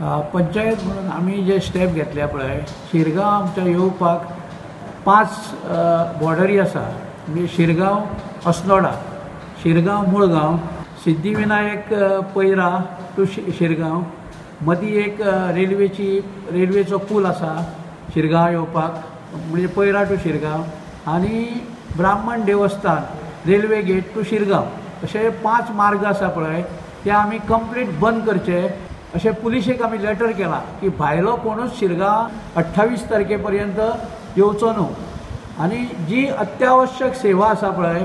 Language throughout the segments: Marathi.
पंचायत म्हणून आम्ही जे स्टेप घेतल्या पळय शिरगांव आमच्या येवपाक 5 बॉर्डरी आसा म्हणजे शिरगांव अस्नोडा, शिरगांव मुळगांव, सिद्धिविनायक पैरा टू शिरगांव, मदीं एक रेल्वेचो पूल आसा शिरगांव येवपाक म्हणजे पैरा टू शिरगांव, आनी ब्राह्मण देवस्थान रेल्वे गेट टू शिरगांव अशे 5 मार्ग आसा पळय ते आमी कंप्लीट बंद करचे अशें पुलिशेक आमी लेटर केला की भायलो कोणूच शिरगांव 28 तारखेपर्यंत येवचो न्हू। आनी जी अत्यावश्यक सेवा आसा पळय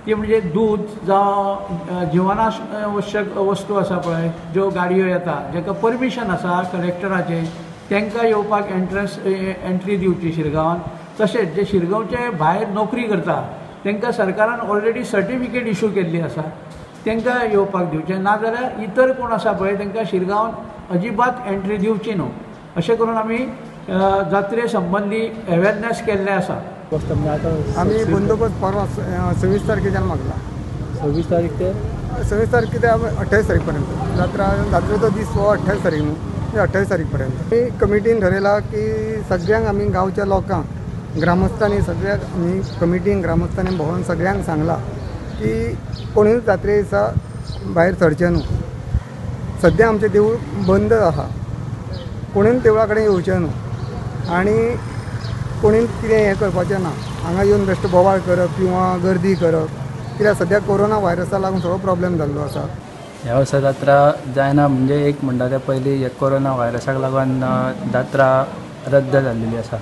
ती म्हणजे दूध जावं जिवनावश्यक वस्तू आसा पळय ज्यो गाडयो येता जाका परमिशन आसा कलेक्टराचें तांकां येवपाक एंट्री दिवची शिरगांवान। तशेंच जे शिरगांवचे भायर नोकरी करता तांकां सरकारान ऑलरेडी सर्टिफिकेट इशू केल्ली आसा तांकां येवपाक दिवचें, नाजाल्यार इतर कोण आसा पळय तांकां शिरगांवान अजिबात एंट्री दिवची न्हू अशें करून आमी जात्रे संबंदी अवेरनेस केल्लें आसा। आम्ही बंदोबस्त परवा 26 तारखेच्यान मागला। 26 तारीख ते 26 तारीख ते 28 तारीखपर्यंत जात्रेचो दीस हो 28 तारीख न्हू, 28 तारीखपर्यंत मी कमिटीन ठरयला की सगळ्यांक आमी गांवच्या लोकांक ग्रामस्थांनी सगळ्याक आमी कमिटीन ग्रामस्थांनी भोंवून सगळ्यांक सांगला की कोणूय जात्रे दिसा भायर सरचें न्हू। सद्या आमचें देवूळ बंद आसा, कोणूय देवळा कडेन येवचें न्हू आनी कोणूय कितें हें करपाचें ना, हांगा येवन बेश्ट बोवाळ करप किंवा गर्दी करप, कित्याक सद्या कोरोना व्हायरसा लागून सगळो प्रॉब्लेम जाल्लो आसा। ह्या वर्सा जात्रा जायना म्हणजे एक म्हणटा ते पयलीं हे कोरोना व्हायरसाक लागून जात्रा रद्द जाल्लेली आसा।